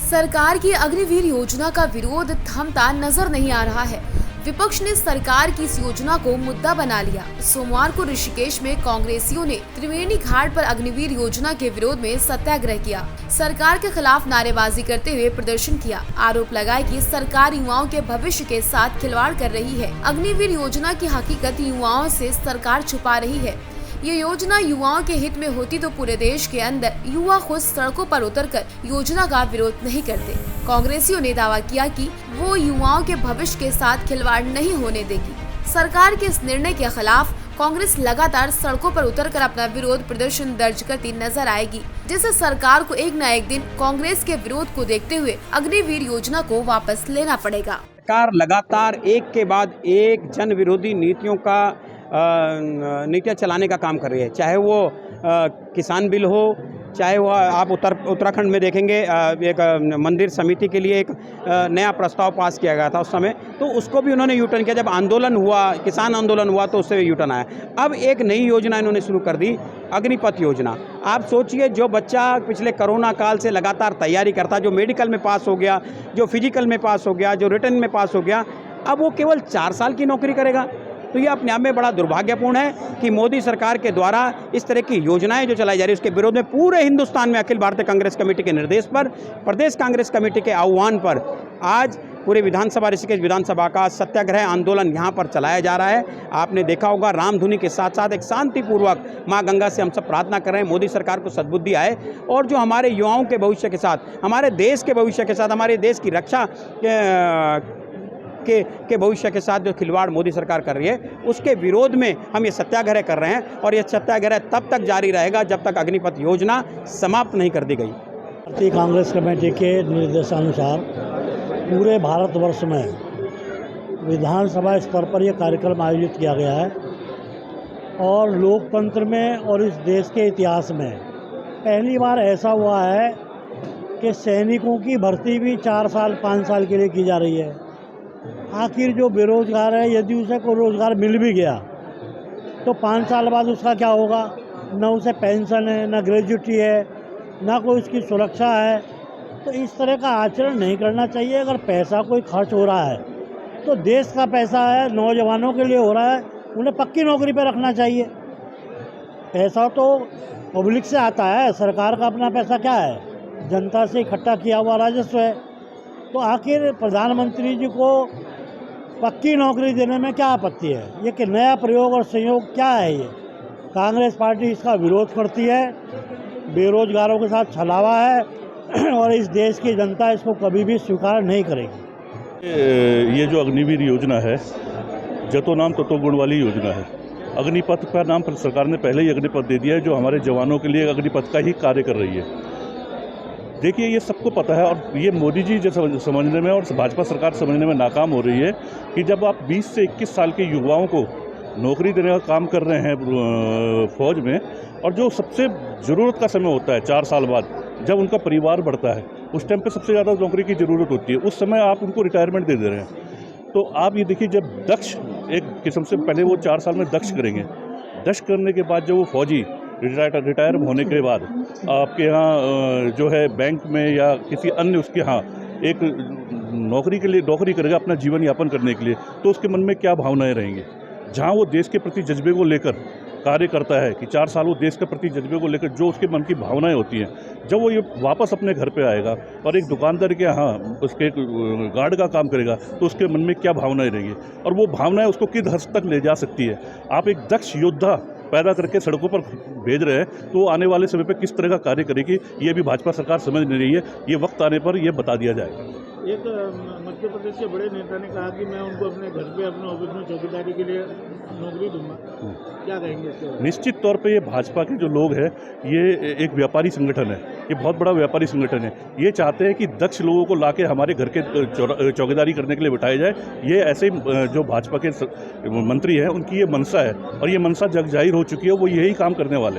सरकार की अग्निवीर योजना का विरोध थमता नजर नहीं आ रहा है। विपक्ष ने सरकार की इस योजना को मुद्दा बना लिया। सोमवार को ऋषिकेश में कांग्रेसियों ने त्रिवेणी घाट पर अग्निवीर योजना के विरोध में सत्याग्रह किया। सरकार के खिलाफ नारेबाजी करते हुए प्रदर्शन किया। आरोप लगाया कि सरकार युवाओं के भविष्य के साथ खिलवाड़ कर रही है। अग्निवीर योजना की हकीकत युवाओं से सरकार छुपा रही है। ये योजना युवाओं के हित में होती तो पूरे देश के अंदर युवा खुद सड़कों पर उतरकर योजना का विरोध नहीं करते। कांग्रेसियों ने दावा किया कि वो युवाओं के भविष्य के साथ खिलवाड़ नहीं होने देगी। सरकार के इस निर्णय के खिलाफ कांग्रेस लगातार सड़कों पर उतरकर अपना विरोध प्रदर्शन दर्ज करती नजर आएगी, जिससे सरकार को एक न एक दिन कांग्रेस के विरोध को देखते हुए अग्निवीर योजना को वापस लेना पड़ेगा। सरकार लगातार एक के बाद एक जन विरोधी नीतियाँ चलाने का काम कर रही है। चाहे वो किसान बिल हो, चाहे वो आप उत्तराखंड में देखेंगे एक मंदिर समिति के लिए एक नया प्रस्ताव पास किया गया था उस समय, तो उसको भी उन्होंने यूटर्न किया। जब आंदोलन हुआ, किसान आंदोलन हुआ, तो उससे यूटर्न आया। अब एक नई योजना इन्होंने शुरू कर दी, अग्निपथ योजना। आप सोचिए, जो बच्चा पिछले कोरोना काल से लगातार तैयारी करता, जो मेडिकल में पास हो गया, जो फिजिकल में पास हो गया, जो रिटर्न में पास हो गया, अब वो केवल 4 साल की नौकरी करेगा। तो ये अपने आप में बड़ा दुर्भाग्यपूर्ण है कि मोदी सरकार के द्वारा इस तरह की योजनाएं जो चलाई जा रही है, उसके विरोध में पूरे हिंदुस्तान में अखिल भारतीय कांग्रेस कमेटी के निर्देश पर, प्रदेश कांग्रेस कमेटी के आह्वान पर आज पूरे विधानसभा, ऋषिकेश विधानसभा का सत्याग्रह आंदोलन यहाँ पर चलाया जा रहा है। आपने देखा होगा, रामधुनी के साथ साथ एक शांतिपूर्वक माँ गंगा से हम सब प्रार्थना कर रहे हैं, मोदी सरकार को सद्बुद्धि आए और जो हमारे युवाओं के भविष्य के साथ, हमारे देश के भविष्य के साथ, हमारे देश की रक्षा के भविष्य के साथ जो खिलवाड़ मोदी सरकार कर रही है, उसके विरोध में हम ये सत्याग्रह कर रहे हैं। और ये सत्याग्रह तब तक जारी रहेगा जब तक अग्निपथ योजना समाप्त नहीं कर दी गई। भारतीय कांग्रेस कमेटी के निर्देशानुसार पूरे भारतवर्ष में विधानसभा स्तर पर यह कार्यक्रम आयोजित किया गया है और लोकतंत्र में और इस देश के इतिहास में पहली बार ऐसा हुआ है कि सैनिकों की भर्ती भी 4 साल 5 साल के लिए की जा रही है। आखिर जो बेरोजगार है, यदि उसे कोई रोज़गार मिल भी गया तो 5 साल बाद उसका क्या होगा? न उसे पेंशन है, न ग्रेजुटी है, न कोई उसकी सुरक्षा है। तो इस तरह का आचरण नहीं करना चाहिए। अगर पैसा कोई खर्च हो रहा है तो देश का पैसा है, नौजवानों के लिए हो रहा है, उन्हें पक्की नौकरी पर रखना चाहिए। पैसा तो पब्लिक से आता है, सरकार का अपना पैसा क्या है? जनता से इकट्ठा किया हुआ राजस्व है। तो आखिर प्रधानमंत्री जी को पक्की नौकरी देने में क्या आपत्ति है? ये कि नया प्रयोग और संयोग क्या है? ये कांग्रेस पार्टी इसका विरोध करती है, बेरोजगारों के साथ छलावा है और इस देश की जनता इसको कभी भी स्वीकार नहीं करेगी। ये जो अग्निवीर योजना है, जतो नाम ततो गुण वाली योजना है। अग्निपथ का नाम सरकार ने पहले ही अग्निपथ दे दिया है, जो हमारे जवानों के लिए अग्निपथ का ही कार्य कर रही है। देखिए, ये सबको पता है और ये मोदी जी जो समझने में और भाजपा सरकार समझने में नाकाम हो रही है कि जब आप 20 से 21 साल के युवाओं को नौकरी देने का काम कर रहे हैं फौज में, और जो सबसे ज़रूरत का समय होता है 4 साल बाद, जब उनका परिवार बढ़ता है, उस टाइम पे सबसे ज़्यादा नौकरी की ज़रूरत होती है, उस समय आप उनको रिटायरमेंट दे रहे हैं। तो आप ये देखिए, जब दक्ष एक किस्म से पहले वो 4 साल में दक्ष करेंगे, दक्ष करने के बाद जब वो फौजी रिटायर होने के बाद आपके यहाँ जो है बैंक में या किसी अन्य उसके यहाँ एक नौकरी के लिए नौकरी करेगा अपना जीवन यापन करने के लिए, तो उसके मन में क्या भावनाएं रहेंगी? जहाँ वो देश के प्रति जज्बे को लेकर कार्य करता है कि 4 साल वो देश के प्रति जज्बे को लेकर जो उसके मन की भावनाएं होती हैं, जब वो ये वापस अपने घर पे आएगा और एक दुकानदार के यहाँ उसके गार्ड का काम करेगा, तो उसके मन में क्या भावनाएं रहेंगी और वो भावनाएं उसको किस हद तक ले जा सकती है। आप एक दक्ष योद्धा पैदा करके सड़कों पर भेज रहे हैं, तो आने वाले समय पे किस तरह का कार्य करेगी, ये भी भाजपा सरकार समझ नहीं रही है। ये वक्त आने पर ये बता दिया जाएगा। एक मध्य प्रदेश के बड़े नेता ने कहा कि मैं उनको अपने घर पे, अपने ऑफिस में चौकीदारी के लिए नौकरी दूंगा, क्या कहेंगे इसके बारे में? निश्चित तौर पे ये भाजपा के जो लोग हैं, ये एक व्यापारी संगठन है, ये बहुत बड़ा व्यापारी संगठन है। ये चाहते हैं कि दक्ष लोगों को लाके हमारे घर के चौकीदारी करने के लिए बिठाया जाए। ये ऐसे जो भाजपा के मंत्री हैं, उनकी ये मनसा है और ये मनसा जग जाहिर हो चुकी है, वो यही काम करने वाले हैं।